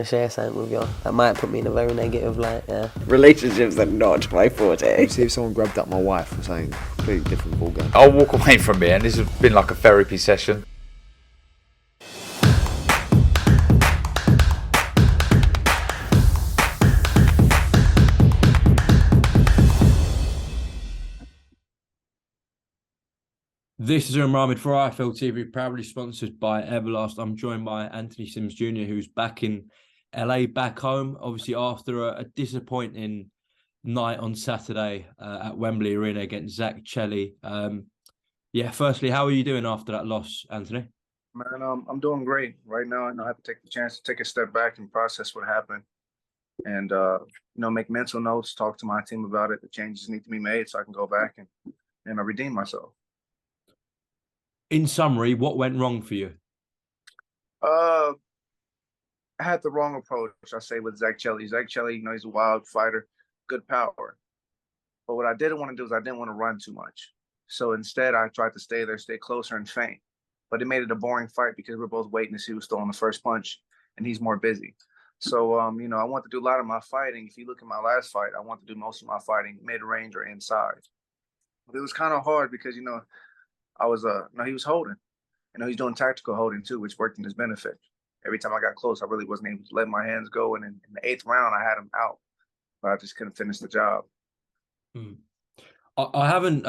to share something with you that might put me in a very negative light. Yeah. Relationships are not my forte. See if someone grabbed up my wife or something completely different ballgame. I'll walk away from here, and this has been like a therapy session. This is Ramid for IFL TV, proudly sponsored by Everlast. I'm joined by Anthony Sims Jr., who's back in LA, back home, obviously after a disappointing night on Saturday at Wembley Arena against Zak Chelli. Firstly, how are you doing after that loss, Anthony? Man, I'm doing great. Right now, I have to take the chance to take a step back and process what happened and, make mental notes, talk to my team about it. The changes need to be made so I can go back and redeem myself. In summary, what went wrong for you? I had the wrong approach, I say, with Zak Chelli. Zak Chelli, he's a wild fighter, good power. But what I didn't want to do is I didn't want to run too much. So instead, I tried to stay there, stay closer, and feint. But it made it a boring fight because we're both waiting to see who's throwing the first punch, and he's more busy. So, I want to do a lot of my fighting. If you look at my last fight, I want to do most of my fighting mid-range or inside. But it was kind of hard because, I was he was holding. He's doing tactical holding too, which worked in his benefit. Every time I got close, I really wasn't able to let my hands go. And in the 8th round, I had him out, but I just couldn't finish the job. I haven't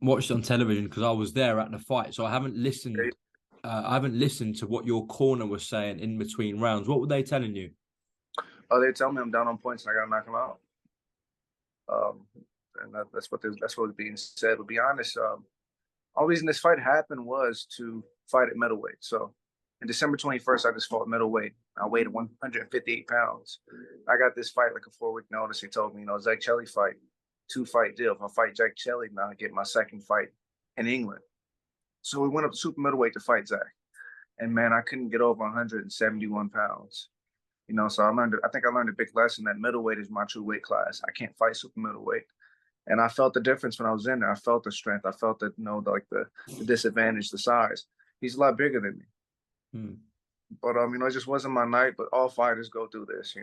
watched it on television because I was there at the fight, so I haven't listened. I haven't listened to what your corner was saying in between rounds. What were they telling you? Oh, they tell me I'm down on points and I got to knock him out. And that's what was being said. But be honest, all reason this fight happened was to fight at middleweight. So in December 21st, I just fought middleweight. I weighed 158 pounds. I got this fight like a 4-week notice. He told me, Zak Chelli fight, 2-fight deal. If I fight Zak Chelli, now I get my second fight in England. So we went up to super middleweight to fight Zak. And man, I couldn't get over 171 pounds. So I think I learned a big lesson that middleweight is my true weight class. I can't fight super middleweight. And I felt the difference when I was in there. I felt the strength. I felt that, the disadvantage, the size. He's a lot bigger than me. But, it just wasn't my night. But all fighters go through this,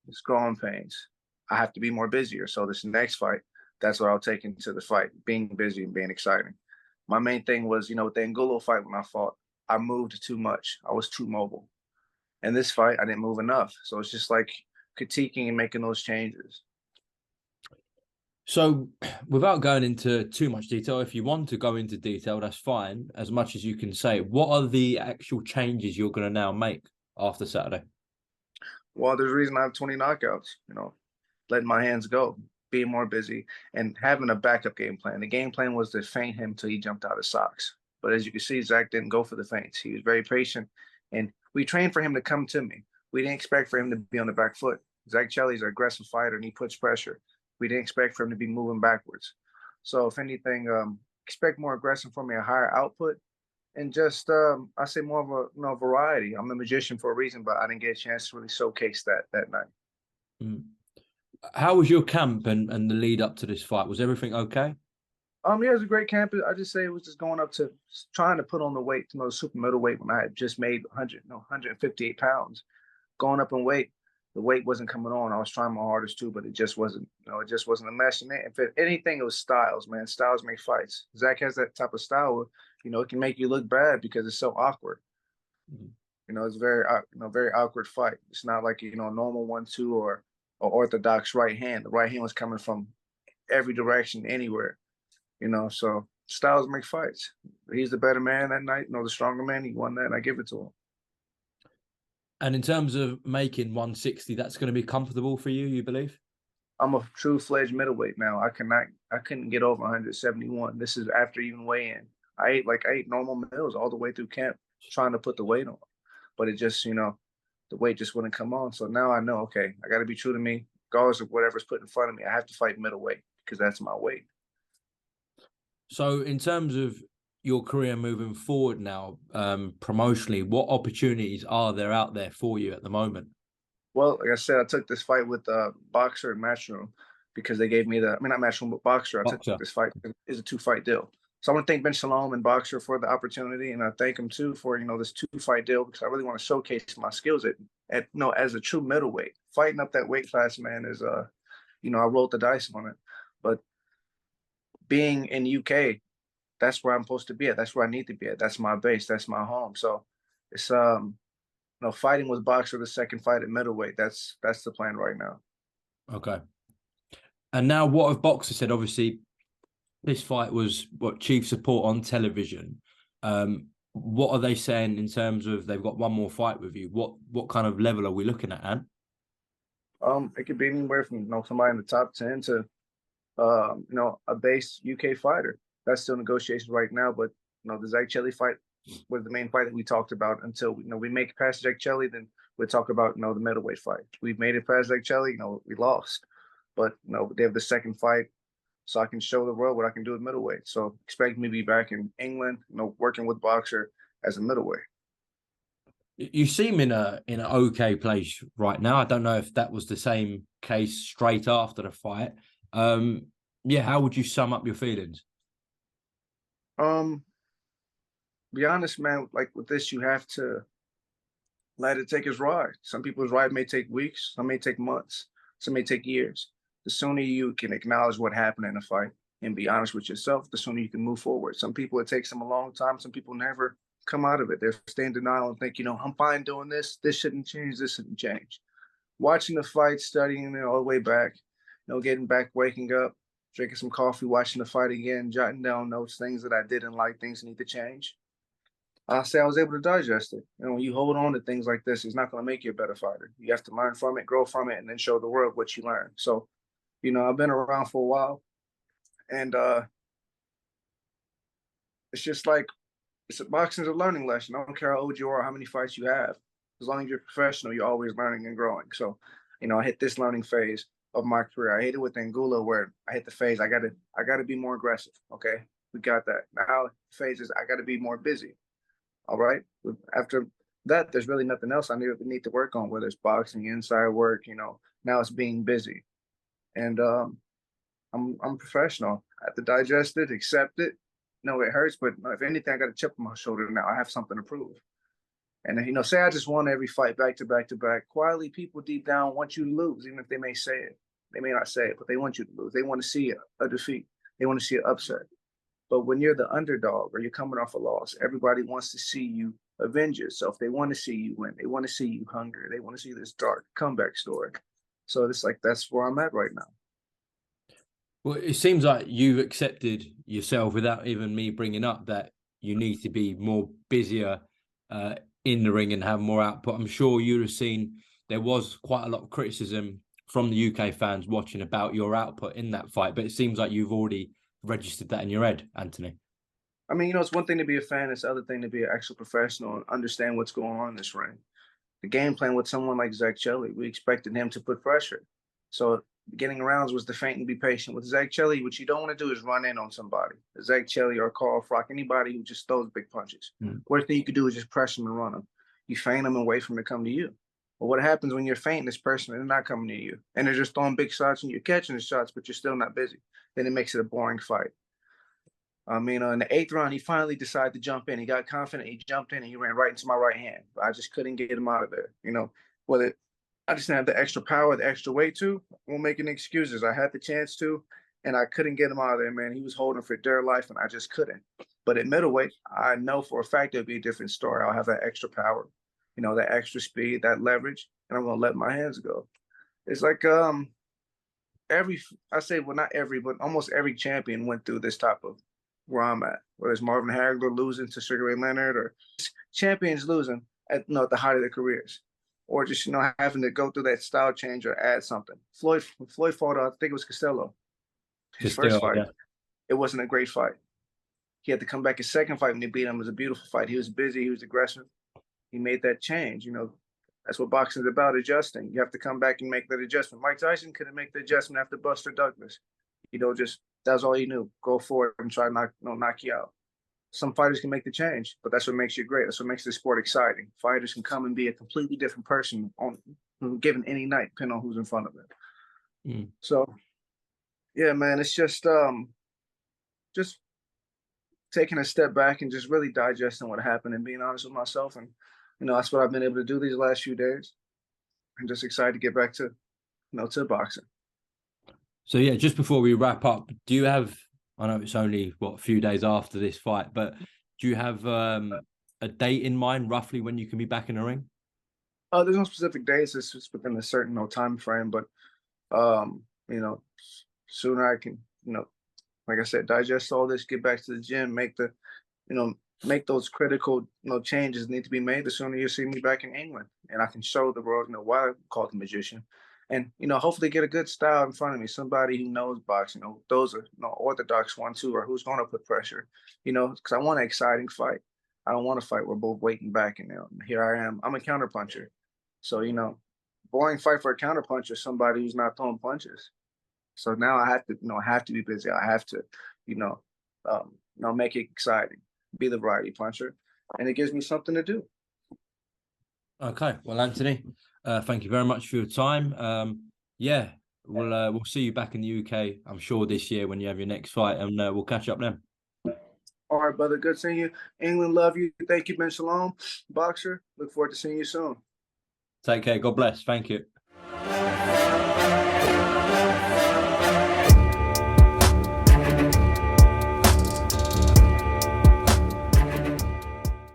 it's growing pains. I have to be more busier. So this next fight, that's what I'll take into the fight, being busy and being exciting. My main thing was, with the Angulo fight when I fought, I moved too much. I was too mobile. And this fight, I didn't move enough. So it's just like critiquing and making those changes. So without going into too much detail, if you want to go into detail, that's fine, as much as you can say. What are the actual changes you're going to now make after Saturday? Well, there's a reason I have 20 knockouts, letting my hands go, being more busy, and having a backup game plan. The game plan was to feint him till he jumped out of socks. But as you can see, Zak didn't go for the feints. He was very patient, and we trained for him to come to me. We didn't expect for him to be on the back foot. Zak Chelli's an aggressive fighter, and he puts pressure. We didn't expect for him to be moving backwards. So if anything, expect more aggression from me, a higher output, and just I say more of a variety. I'm a magician for a reason, but I didn't get a chance to really showcase that night. How was your camp and the lead up to this fight? Was everything okay? Yeah, it was a great camp. I just say it was just going up to trying to put on the weight, super middleweight when I had just made 158 pounds. Going up in weight, the weight wasn't coming on. I was trying my hardest too, but it just wasn't, it just wasn't a mesh. And if anything, it was styles, man. Styles make fights. Zak has that type of style, it can make you look bad because it's so awkward. It's very, very awkward fight. It's not like, a normal 1-2 or orthodox right hand. The right hand was coming from every direction, anywhere, so styles make fights. He's the better man that night, the stronger man. He won that, and I give it to him. And in terms of making 160, that's going to be comfortable for you, you believe? I'm a true-fledged middleweight now. I couldn't get over 171. This is after even weigh-in. I ate normal meals all the way through camp, trying to put the weight on. But it just, the weight just wouldn't come on. So now I know, okay, I got to be true to me. Regardless of whatever's put in front of me, I have to fight middleweight because that's my weight. So in terms of your career moving forward now, promotionally, what opportunities are there out there for you at the moment? Well, like I said, I took this fight with Boxer and Matchroom because they gave me not Matchroom, but Boxer. I took this fight. It's a 2-fight deal. So I want to thank Ben Shalom and Boxer for the opportunity, and I thank him too for this 2-fight deal because I really want to showcase my skills at as a true middleweight. Fighting up that weight class, man, is I rolled the dice on it. But being in UK, that's where I'm supposed to be at. That's where I need to be at. That's my base. That's my home. So it's fighting with Boxer the second fight at middleweight. That's the plan right now. Okay. And now, what have Boxer said? Obviously, this fight was chief support on television. What are they saying in terms of they've got one more fight with you? What kind of level are we looking at, Ant? It could be anywhere from somebody in the top 10 to a base UK fighter. That's still negotiations right now, but the Zak Chelli fight was the main fight that we talked about until we make it past Zak Chelli, then we'll talk about the middleweight fight. We've made it past Zak Chelli, we lost, but they have the second fight, so I can show the world what I can do at middleweight. So expect me to be back in England, working with Boxer as a middleweight. You seem in an okay place right now. I don't know if that was the same case straight after the fight. How would you sum up your feelings? Be honest, man, like with this, you have to let it take its ride. Some people's ride may take weeks, some may take months, some may take years. The sooner you can acknowledge what happened in a fight and be honest with yourself, the sooner you can move forward. Some people, it takes them a long time. Some people never come out of it. They're stay in denial and think, I'm fine doing this. This shouldn't change. This shouldn't change. Watching the fight, studying it all the way back, getting back, waking up, drinking some coffee, watching the fight again, jotting down notes, things that I didn't like, things that need to change. I say I was able to digest it. When you hold on to things like this, it's not going to make you a better fighter. You have to learn from it, grow from it, and then show the world what you learned. So, I've been around for a while, and it's just like boxing's a learning lesson. I don't care how old you are, how many fights you have. As long as you're professional, you're always learning and growing. So, I hit this learning phase of my career. I hit it with Anguilla where I hit the phase. I gotta be more aggressive. Okay, we got that. Now the phase is I gotta be more busy. All right. After that, there's really nothing else I need to work on, whether it's boxing, inside work. Now it's being busy, and I'm professional. I have to digest it, accept it. It hurts, but if anything, I got a chip on my shoulder now. I have something to prove. And say I just won every fight back to back to back. Quietly, people deep down want you to lose, even if they may say it. They may not say it, but they want you to lose. They want to see a defeat. They want to see an upset. But when you're the underdog or you're coming off a loss, everybody wants to see you avenge yourself. They want to see you win. They want to see you hungry. They want to see this dark comeback story. So it's like that's where I'm at right now. Well, it seems like you've accepted yourself without even me bringing up that you need to be more busier in the ring and have more output. I'm sure you'd have seen there was quite a lot of criticism from the UK fans watching about your output in that fight, but it seems like you've already registered that in your head, Anthony. I mean, it's one thing to be a fan, it's the other thing to be an actual professional and understand what's going on in this ring. The game plan with someone like Zak Chelli, we expected him to put pressure. So getting rounds was to feint and be patient. With Zak Chelli, what you don't want to do is run in on somebody. Zak Chelli or Carl Frock, anybody who just throws big punches. Worst thing you could do is just press them and run them. You feint them and wait for them to come to you. But what happens when you're feinting this person and they're not coming to you? And they're just throwing big shots and you're catching the shots, but you're still not busy. Then it makes it a boring fight. I mean, in the 8th round, he finally decided to jump in. He got confident. He jumped in and he ran right into my right hand. But I just couldn't get him out of there. Whether I just didn't have the extra power, the extra weight to. I won't make any excuses. I had the chance to, and I couldn't get him out of there, man. He was holding for dear life, and I just couldn't. But at middleweight, I know for a fact it'll be a different story. I'll have that extra power, that extra speed, that leverage, and I'm going to let my hands go. It's like not every, but almost every champion went through this type of where I'm at, whether it's Marvin Hagler losing to Sugar Ray Leonard or champions losing at the height of their careers, or just having to go through that style change or add something. Floyd fought, I think it was Costello, his first fight. Yeah. It wasn't a great fight. He had to come back his second fight when he beat him. It was a beautiful fight. He was busy. He was aggressive. He made that change. That's what boxing is about, adjusting. You have to come back and make that adjustment. Mike Tyson couldn't make the adjustment after Buster Douglas. That was all he knew. Go forward and try to knock you out. Some fighters can make the change, but that's what makes you great. That's what makes the sport exciting. Fighters can come and be a completely different person given any night, depending on who's in front of them. So, yeah, man, it's just taking a step back and just really digesting what happened and being honest with myself. And that's what I've been able to do these last few days. I'm just excited to get back to to boxing. So yeah, just before we wrap up, do you have? I know it's only a few days after this fight, but do you have a date in mind, roughly when you can be back in the ring? There's no specific dates. It's just within a certain time frame, but sooner I can like I said, digest all this, get back to the gym, make those critical changes need to be made. The sooner you see me back in England, and I can show the world why I'm called the magician, and hopefully get a good style in front of me, somebody who knows boxing, those are orthodox 1-2, or who's going to put pressure, because I want an exciting fight. I don't want to fight. We're both waiting back, and here I am. I'm a counterpuncher, so boring fight for a counterpuncher, somebody who's not throwing punches. So now I have to be busy. I have to, make it exciting, be the variety puncher, and it gives me something to do. Okay, well, Anthony, thank you very much for your time. Yeah, we'll see you back in the UK, I'm sure, this year when you have your next fight, and we'll catch up then. All right, brother. Good seeing you. England, love you. Thank you, Ben Shalom, boxer. Look forward to seeing you soon. Take care. God bless. Thank you.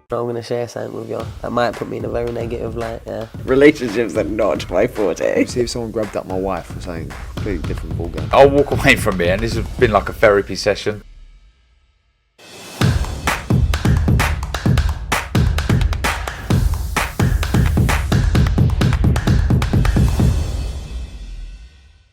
I'm going to share something with you that might put me in a very negative light, yeah. Relationships are not my forte. See if someone grabbed up my wife or something. Completely different ballgame. I'll walk away from it, and this has been like a therapy session.